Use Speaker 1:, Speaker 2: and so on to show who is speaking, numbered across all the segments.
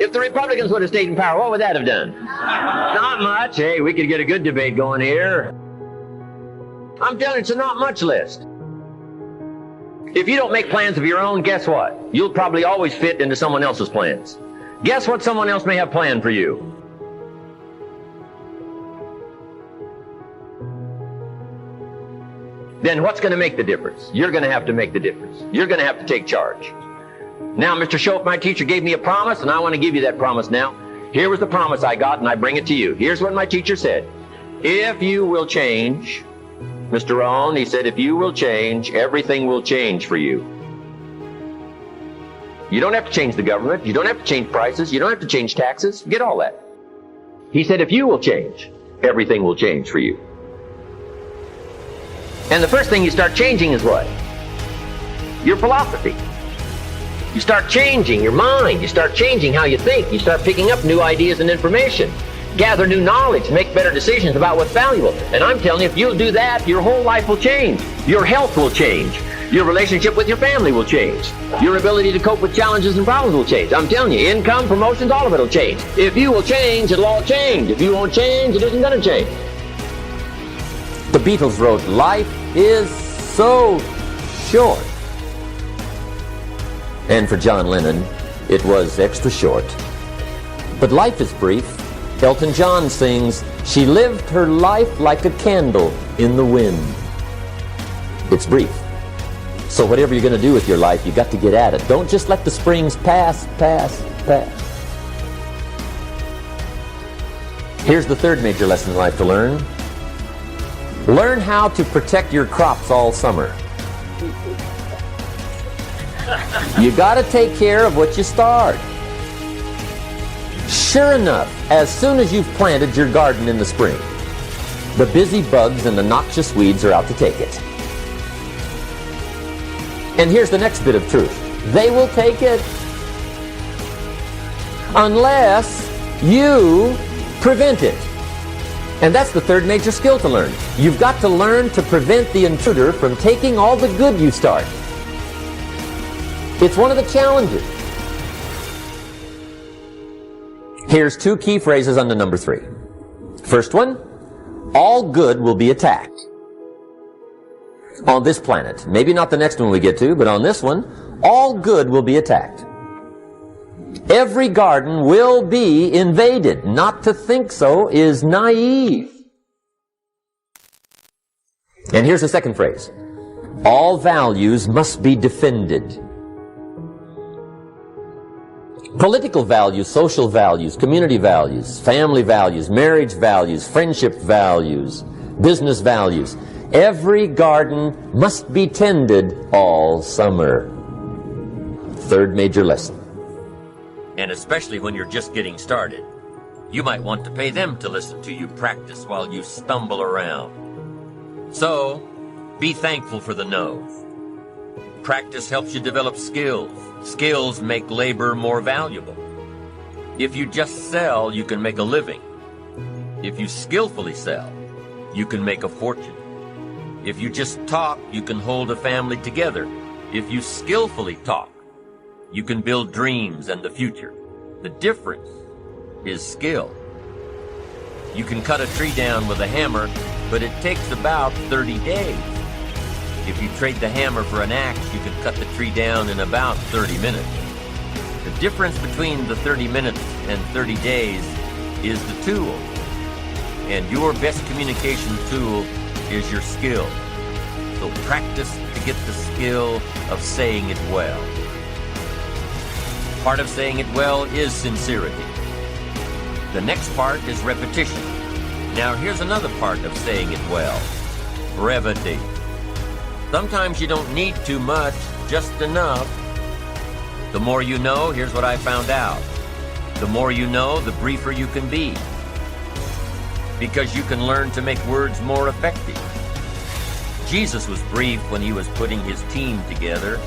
Speaker 1: If the Republicans would have stayed in power, what would that have done? Not much. Hey, we could get a good debate going here. I'm telling you, it's a not much list. If you don't make plans of your own, guess what? You'll probably always fit into someone else's plans. Guess what someone else may have planned for you? Then what's going to make the difference? You're going to have to make the difference. You're going to have to take charge. Now, Mr. Schoaf, my teacher, gave me a promise, and I want to give you that promise now. Here was the promise I got, and I bring it to you. Here's what my teacher said. If you will change, Mr. Rohn, he said, if you will change, everything will change for you. You don't have to change the government. You don't have to change prices. You don't have to change taxes. Forget all that. He said, if you will change, everything will change for you. And the first thing you start changing is what? Your philosophy. You start changing your mind. You start changing how you think. You start picking up new ideas and information. Gather new knowledge. Make better decisions about what's valuable. And I'm telling you, if you'll do that, your whole life will change. Your health will change. Your relationship with your family will change. Your ability to cope with challenges and problems will change. I'm telling you, income, promotions, all of it will change. If you will change, it'll all change. If you won't change, it isn't going to change.
Speaker 2: The Beatles wrote, "Life is so short." And for John Lennon, it was extra short. But life is brief. Elton John sings, "She lived her life like a candle in the wind." It's brief. So whatever you're going to do with your life, you got to get at it. Don't just let the springs pass. Here's the third major lesson in life to learn. Learn how to protect your crops all summer. You got to take care of what you start. Sure enough, as soon as you've planted your garden in the spring, the busy bugs and the noxious weeds are out to take it. And here's the next bit of truth. They will take it unless you prevent it. And that's the third major skill to learn. You've got to learn to prevent the intruder from taking all the good you start. It's one of the challenges. Here's two key phrases under number 3. First one, all good will be attacked. On this planet. Maybe not the next one we get to, but on this one, all good will be attacked. Every garden will be invaded. Not to think so is naive. And here's the second phrase. All values must be defended. Political values, social values, community values, family values, marriage values, friendship values, business values. Every garden must be tended all summer. Third major lesson.
Speaker 3: And especially when you're just getting started, you might want to pay them to listen to you practice while you stumble around. So, be thankful for the no. Practice helps you develop skills. Skills make labor more valuable. If you just sell, you can make a living. If you skillfully sell, you can make a fortune. If you just talk, you can hold a family together. If you skillfully talk, you can build dreams and the future. The difference is skill. You can cut a tree down with a hammer, but it takes about 30 days. If you trade the hammer for an axe, you can cut the tree down in about 30 minutes. The difference between the 30 minutes and 30 days is the tool. And your best communication tool is your skill. So practice to get the skill of saying it well. Part of saying it well is sincerity. The next part is repetition. Now here's another part of saying it well. Brevity. Sometimes you don't need too much, just enough. The more you know, here's what I found out. The more you know, the briefer you can be. Because you can learn to make words more effective. Jesus was brief when he was putting his team together.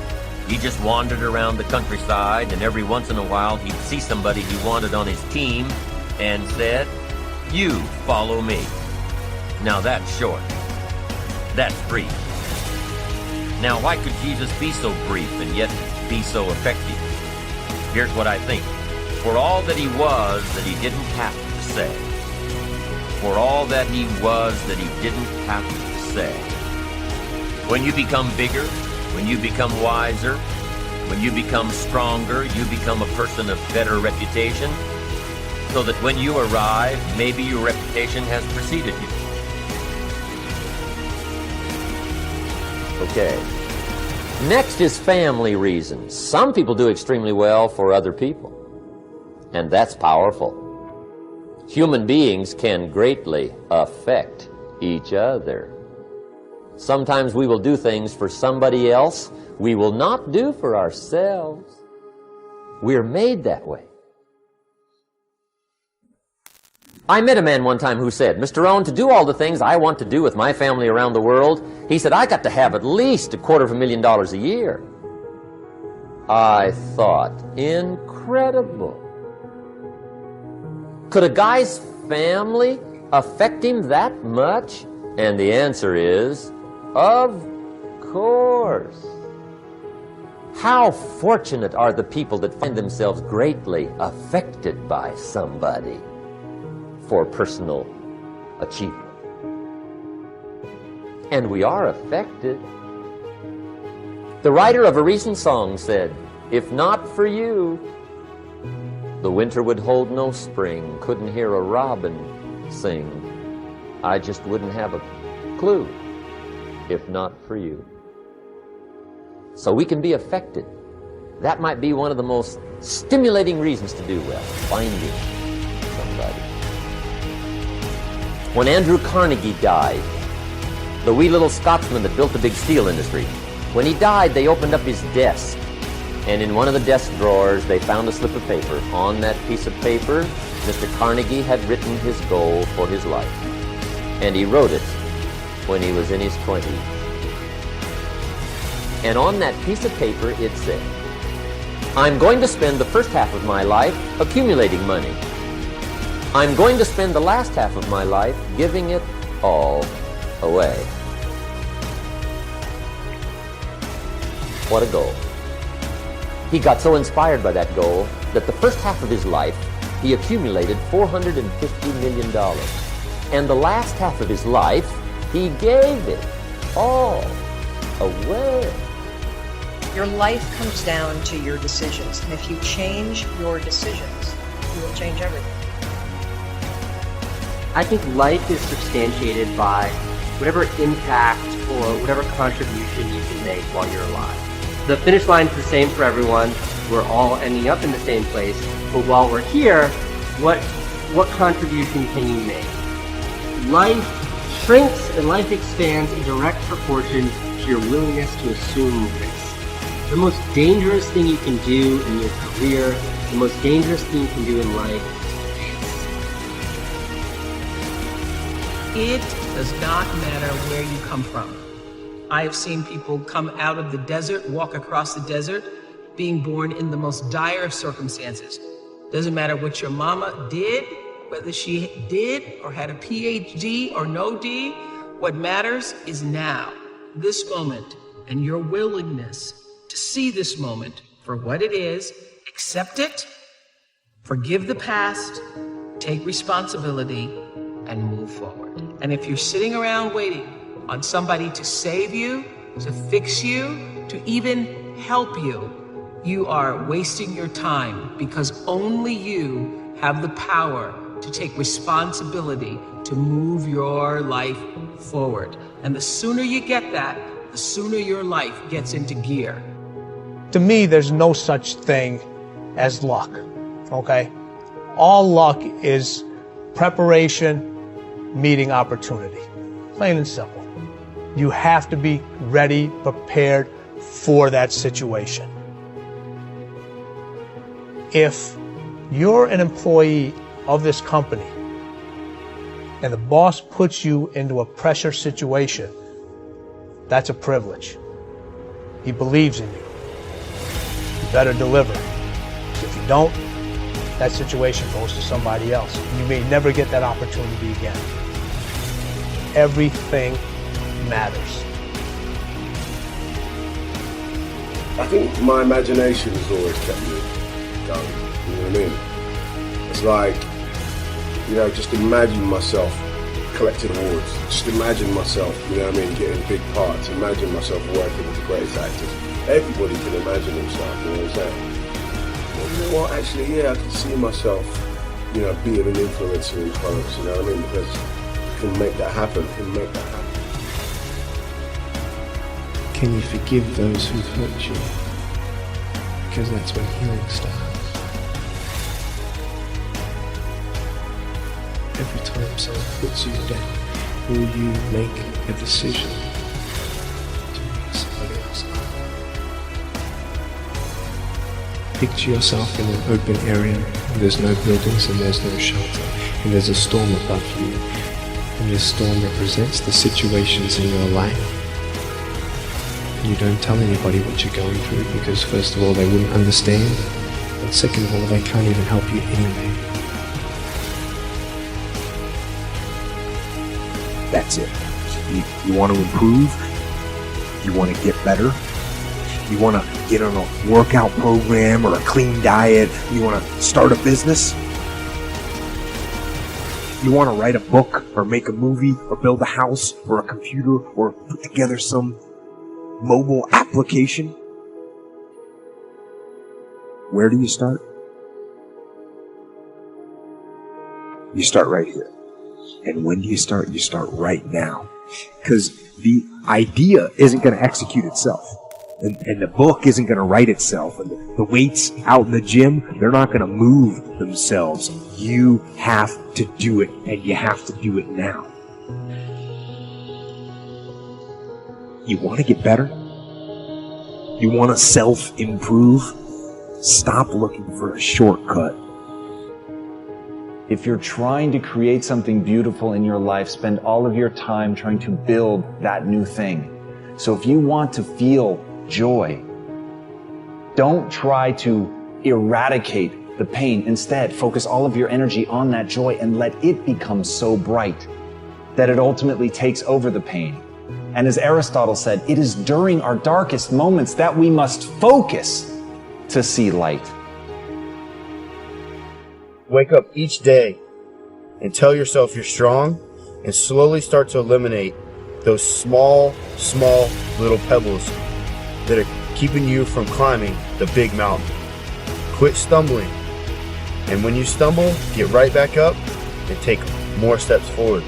Speaker 3: He just wandered around the countryside, and every once in a while he'd see somebody he wanted on his team and said, "You follow me." Now that's short. That's brief. Now why could Jesus be so brief and yet be so effective? Here's what I think. For all that he was that he didn't have to say. For all that he was that he didn't have to say. When you become bigger, when you become wiser, when you become stronger, you become a person of better reputation, so that when you arrive, maybe your reputation has preceded you.
Speaker 2: Okay. Next is family reasons. Some people do extremely well for other people, and that's powerful. Human beings can greatly affect each other. Sometimes we will do things for somebody else we will not do for ourselves. We're made that way. I met a man one time who said, "Mr. Rohn, to do all the things I want to do with my family around the world," he said, "I got to have at least $250,000 a year." I thought, incredible. Could a guy's family affect him that much? And the answer is, of course. How fortunate are the people that find themselves greatly affected by somebody for personal achievement. And we are affected. The writer of a recent song said, "If not for you, the winter would hold no spring, couldn't hear a robin sing. I just wouldn't have a clue if not for you." So we can be affected. That might be one of the most stimulating reasons to do well, finding somebody. When Andrew Carnegie died, the wee little Scotsman that built the big steel industry, when he died, they opened up his desk. And in one of the desk drawers, they found a slip of paper. On that piece of paper, Mr. Carnegie had written his goal for his life. And he wrote it when he was in his 20s. And on that piece of paper, it said, "I'm going to spend the first half of my life accumulating money. I'm going to spend the last half of my life giving it all away." What a goal. He got so inspired by that goal that the first half of his life, he accumulated $450 million. And the last half of his life, he gave it all away.
Speaker 4: Your life comes down to your decisions. And if you change your decisions, you will change everything.
Speaker 5: I think life is substantiated by whatever impact or whatever contribution you can make while you're alive. The finish line is the same for everyone. We're all ending up in the same place. But while we're here, what contribution can you make? Life shrinks and life expands in direct proportion to your willingness to assume risk. The most dangerous thing you can do in your career, the most dangerous thing you can do in life
Speaker 6: It does not matter where you come from. I have seen people come out of the desert, walk across the desert, being born in the most dire of circumstances. Doesn't matter what your mama did, whether she did or had a PhD or no D. What matters is now, this moment, and your willingness to see this moment for what it is, accept it, forgive the past, take responsibility, and move forward. And if you're sitting around waiting on somebody to save you, to fix you, to even help you, you are wasting your time, because only you have the power to take responsibility to move your life forward. And the sooner you get that, the sooner your life gets into gear.
Speaker 7: To me, there's no such thing as luck, okay? All luck is preparation meeting opportunity, plain and simple. You have to be ready, prepared for that situation. If you're an employee of this company and the boss puts you into a pressure situation, that's a privilege. He believes in you. You better deliver. If you don't, that situation goes to somebody else. You may never get that opportunity again. Everything matters.
Speaker 8: I think my imagination has always kept me going, you know what I mean? It's like, just imagine myself collecting awards. Just imagine myself, getting big parts. Imagine myself working with the greatest actors. Everybody can imagine themselves, what I'm saying? Well, you know what, actually, yeah, I can see myself, being an influencer in clothes, because I can make that happen,
Speaker 9: Can you forgive those who've hurt you? Because that's when healing starts. Every time someone puts you down, will you make a decision to make somebody else up? Picture yourself in an open area, and there's no buildings and there's no shelter, and there's a storm above you, and this storm represents the situations in your life. You don't tell anybody what you're going through because first of all they wouldn't understand, and second of all they can't even help you anyway.
Speaker 10: That's it. You want to improve, you want to get better, you want to get on a workout program or a clean diet, you want to start a business, you want to write a book or make a movie or build a house or a computer or put together some mobile application. Where do you start? You start right here. And when do you start? You start right now. Because the idea isn't going to execute itself. And the book isn't going to write itself. And the weights out in the gym, they're not going to move themselves. You have to do it, and you have to do it now. You want to get better? You want to self-improve? Stop looking for a shortcut.
Speaker 11: If you're trying to create something beautiful in your life, spend all of your time trying to build that new thing. So if you want to feel joy, don't try to eradicate the pain. Instead, focus all of your energy on that joy and let it become so bright that it ultimately takes over the pain. And as Aristotle said, it is during our darkest moments that we must focus to see light.
Speaker 12: Wake up each day and tell yourself you're strong and slowly start to eliminate those small little pebbles that are keeping you from climbing the big mountain. Quit stumbling. And when you stumble, get right back up and take more steps forward.